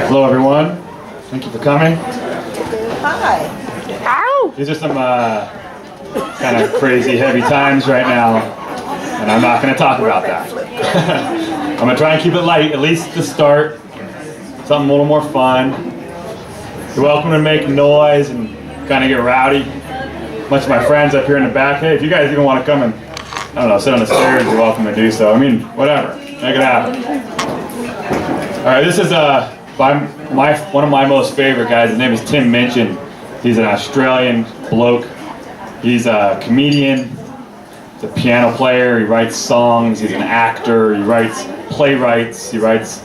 Hello, everyone. Thank you for coming. Hi. Ow! These are some kind of crazy, heavy times right now, and I'm not going to talk about that. I'm going to try and keep it light, at least to start. Something a little more fun. You're welcome to make noise and kind of get rowdy. Much of my friends up here in the back, hey, if you guys even want to come and, I don't know, sit on the stairs, you're welcome to do so. I mean, whatever. Make it happen. All right, this is one of my most favorite guys. His name is Tim Minchin. He's an Australian bloke. He's a comedian. He's a piano player. He writes songs. He's an actor. He writes playwrights. He writes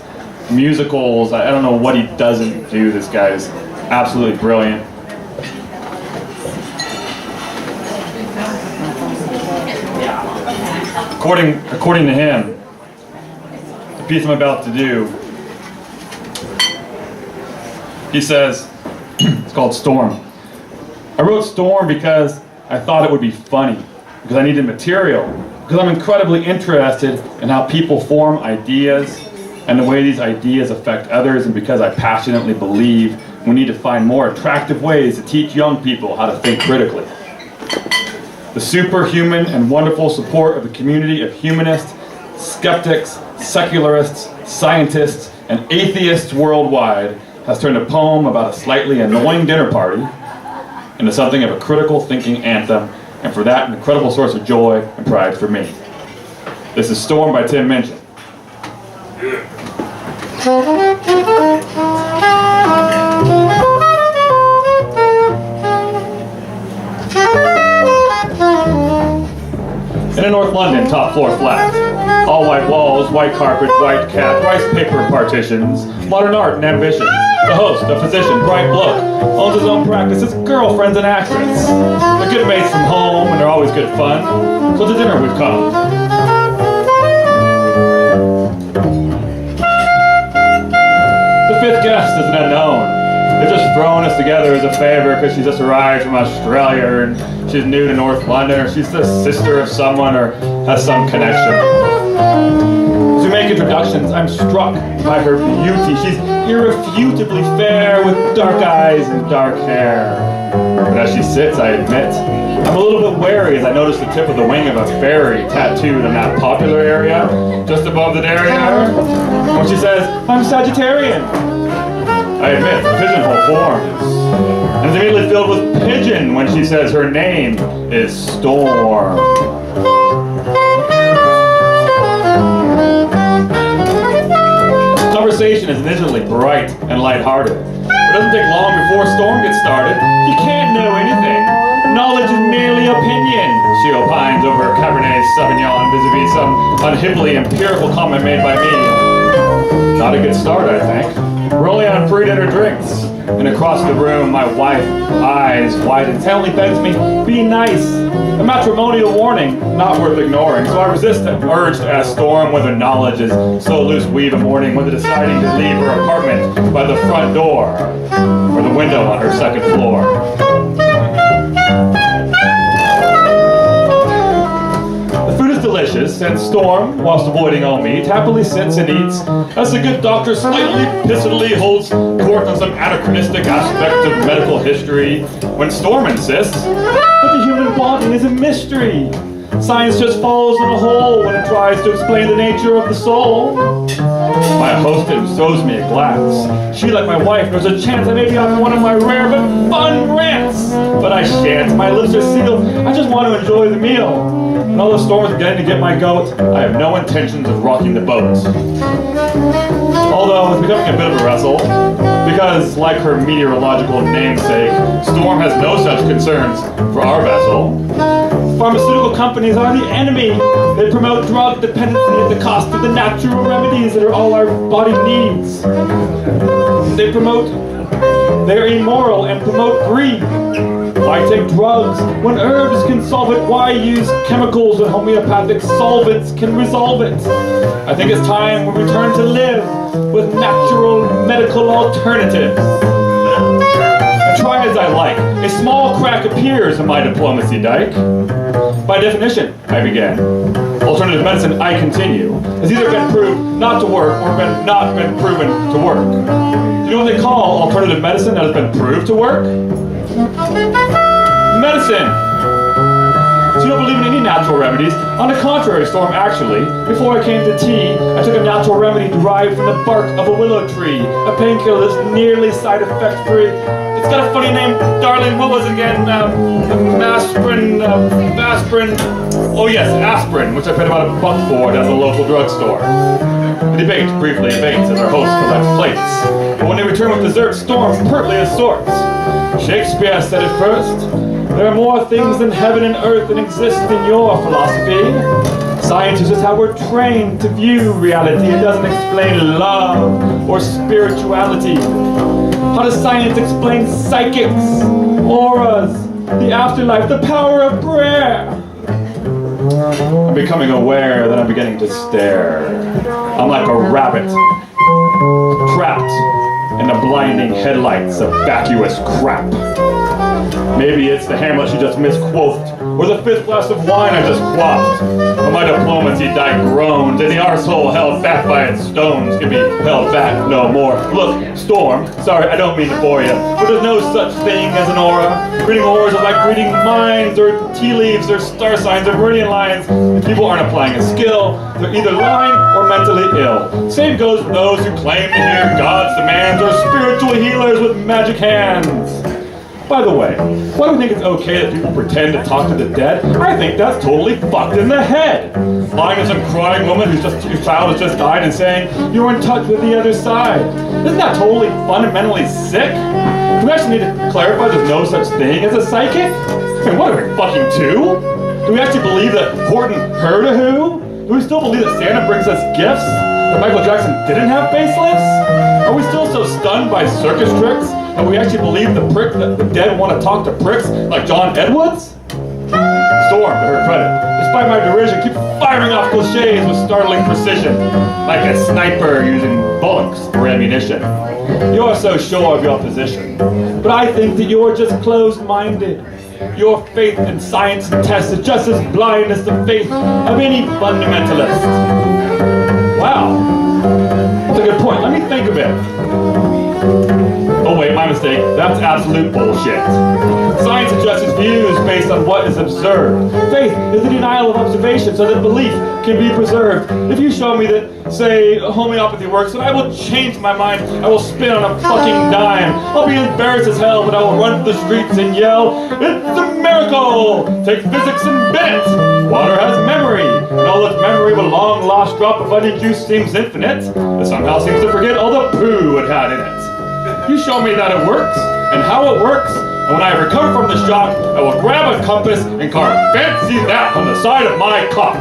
musicals. I don't know what he doesn't do. This guy is absolutely brilliant. According to him, the piece I'm about to do, he says, it's called Storm. I wrote Storm because I thought it would be funny, because I needed material, because I'm incredibly interested in how people form ideas and the way these ideas affect others, and because I passionately believe we need to find more attractive ways to teach young people how to think critically. The superhuman and wonderful support of the community of humanists, skeptics, secularists, scientists, and atheists worldwide has turned a poem about a slightly annoying dinner party into something of a critical thinking anthem, and for that, an incredible source of joy and pride for me. This is Storm by Tim Minchin. In a North London top floor flat, all white walls, white carpet, white cat, rice paper partitions, modern art and ambitions. The host, a physician, bright bloke, owns his own practice, his girlfriend's an actress. They're good mates from home and they're always good fun, so to dinner we've come. The fifth guest is an unknown. They've just thrown us together as a favor because she's just arrived from Australia and she's new to North London, or she's the sister of someone, or has some connection. As we make introductions, I'm struck by her beauty. She's irrefutably fair with dark eyes and dark hair. But as she sits, I admit, I'm a little bit wary as I notice the tip of the wing of a fairy tattooed in that popular area, just above the derriere. When she says, I'm Sagittarian, I admit, pigeonhole forms. And it's immediately filled with pigeon when she says her name is Storm. Conversation is initially bright and lighthearted. It doesn't take long before Storm gets started. You can't know anything. Knowledge is merely opinion, she opines over Cabernet Sauvignon vis-a-vis some unhippily empirical comment made by me. Not a good start, I think. We're only on pre-dinner drinks. And across the room, my wife, eyes wide intently begs me, be nice. A matrimonial warning, not worth ignoring. So I resist the urge to ask Storm whether knowledge is so loose weave a morning, whether deciding to leave her apartment by the front door or the window on her second floor. The food is delicious, and Storm, whilst avoiding all meat, happily sits and eats as the good doctor slightly pissantly holds court on some anachronistic aspect of medical history, when Storm insists that the human body is a mystery. Science just falls in a hole when it tries to explain the nature of the soul. My hostess throws me a glass. She, like my wife, knows a chance I may be on one of my rare but fun rants. But I shan't. My lips are sealed. I just want to enjoy the meal. And although Storm is beginning to get my goat, I have no intentions of rocking the boat. Although it's becoming a bit of a wrestle, because like her meteorological namesake, Storm has no such concerns for our vessel. Pharmaceutical companies are the enemy. They promote drug dependency at the cost of the natural remedies that are all our body needs. They're immoral and promote greed. Why take drugs when herbs can solve it? Why use chemicals when homeopathic solvents can resolve it? I think it's time we return to live with natural medical alternatives. Try as I like, a small crack appears in my diplomacy dike. By definition, I began, alternative medicine, I continue, has either been proved not to work or not been proven to work. You know what they call alternative medicine that has been proved to work? Medicine! So you don't believe in any natural remedies? On the contrary, Storm, actually, before I came to tea, I took a natural remedy derived from the bark of a willow tree, a painkiller that's nearly side effect free. It's got a funny name, darling. What was it again? Aspirin. Oh yes, aspirin, which I paid about $1 for at the local drugstore. We debate, briefly debates, as our host collects plates. But when they return with dessert, Storm pertly as sorts. Shakespeare said it first. There are more things than heaven and earth that exist in your philosophy. Science is just how we're trained to view reality. It doesn't explain love or spirituality. How does science explain psychics, auras, the afterlife, the power of prayer? I'm becoming aware that I'm beginning to stare. I'm like a rabbit, trapped in the blinding headlights of vacuous crap. Maybe it's the Hamlet she just misquoted, or the 5th glass of wine I just quaffed. But my diplomacy died groaned, and the arsehole held back by its stones can be held back no more. Look, Storm, sorry, I don't mean to bore you, but there's no such thing as an aura. Reading auras is like reading minds, or tea leaves, or star signs, or meridian lines. If people aren't applying a skill, they're either lying or mentally ill. Same goes for those who claim to hear God's demands, or spiritual healers with magic hands. By the way, why do you think it's okay that people pretend to talk to the dead? I think that's totally fucked in the head. Lying to some crying woman whose child has just died and saying, you're in touch with the other side. Isn't that totally fundamentally sick? Do we actually need to clarify there's no such thing as a psychic? I mean, what are we, fucking two? Do we actually believe that Horton heard a who? Do we still believe that Santa brings us gifts? That Michael Jackson didn't have facelifts? Are we still so stunned by circus tricks that we actually believe that the dead want to talk to pricks like John Edwards? Storm, to her credit, despite my derision, keeps firing off cliches with startling precision, like a sniper using bullets for ammunition. You're so sure of your position, but I think that you're just closed-minded. Your faith in science and tests is just as blind as the faith of any fundamentalist. Wow, that's a good point. Let me think of it. Oh wait, my mistake. That's absolute bullshit. Science adjusts its views based on what is observed. Faith is the denial of observation so that belief can be preserved. If you show me that, say, homeopathy works, then I will change my mind. I will spin on a fucking dime. I'll be embarrassed as hell, but I will run to the streets and yell, it's a miracle! Take physics and bet! Water has memory, and all its memory of a long-lost drop of honey juice seems infinite, but somehow seems to forget all the poo it had in it. You show me that it works, and how it works, and when I recover from the shock, I will grab a compass and carve fancy that on the side of my cock.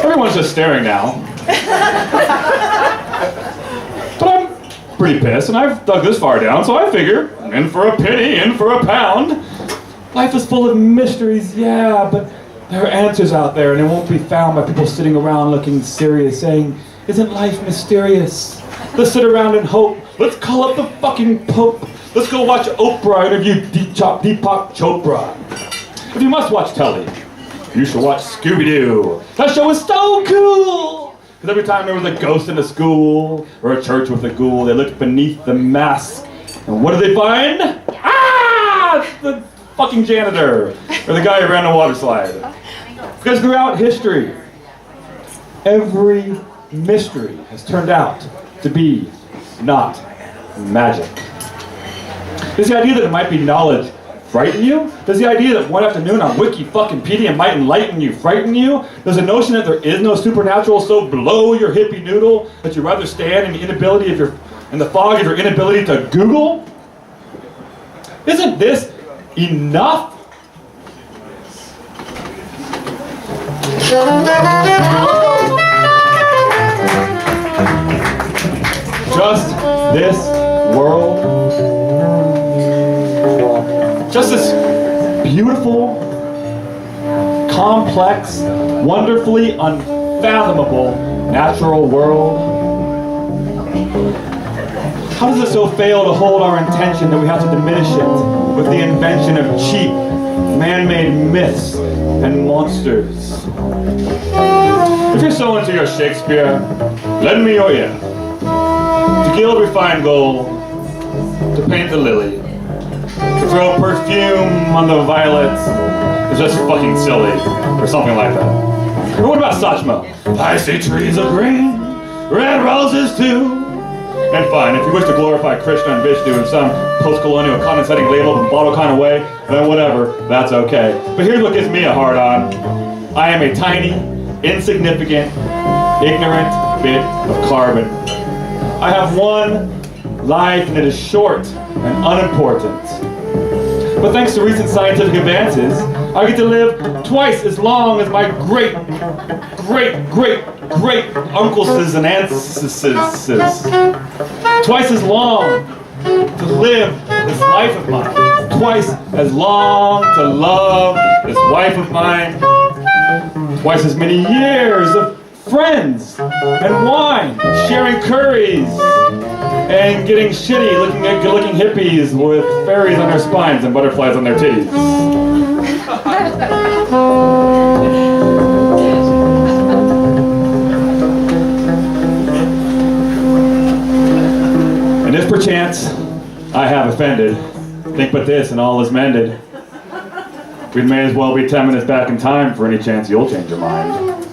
Everyone's just staring now. But I'm pretty pissed, and I've dug this far down, so I figure, in for a penny, in for a pound. Life is full of mysteries, yeah, but there are answers out there, and they won't be found by people sitting around looking serious, saying, isn't life mysterious? Let's sit around and hope. Let's call up the fucking Pope. Let's go watch Oprah interview Deepak Chopra. If you must watch telly, you should watch Scooby-Doo. That show is so cool! Because every time there was a ghost in a school, or a church with a ghoul, they looked beneath the mask, and what did they find? Ah! It's the fucking janitor, or the guy who ran the water slide. Because throughout history, every mystery has turned out to be not magic. Does the idea that it might be knowledge frighten you? Does the idea that one afternoon on Wiki-fucking-pedia might enlighten you frighten you? Does the notion that there is no supernatural so blow your hippie noodle that you'd rather stand in the fog of your inability to Google? Isn't this enough? Just this world, just this beautiful, complex, wonderfully unfathomable natural world. How does it so fail to hold our intention that we have to diminish it with the invention of cheap, man-made myths and monsters? If you're so into your Shakespeare, lend me your ear. To gild refined gold, to paint the lily, to throw perfume on the violet is just fucking silly, or something like that. Or what about Sachmo? I see trees of green, red roses too. And fine, if you wish to glorify Krishna and Vishnu in some post-colonial condescending labeled and bottle kind of way, then whatever, that's okay. But here's what gives me a hard on. I am a tiny, insignificant, ignorant bit of carbon. I have one life and it is short and unimportant. But thanks to recent scientific advances, I get to live twice as long as my great uncles and ancestors. Twice as long to live this life of mine. Twice as long to love this wife of mine. Twice as many years of friends and wine, sharing curries, and getting shitty looking at good-looking hippies with fairies on their spines and butterflies on their titties. And if perchance I have offended, think but this and all is mended. We may as well be 10 minutes back in time for any chance you'll change your mind.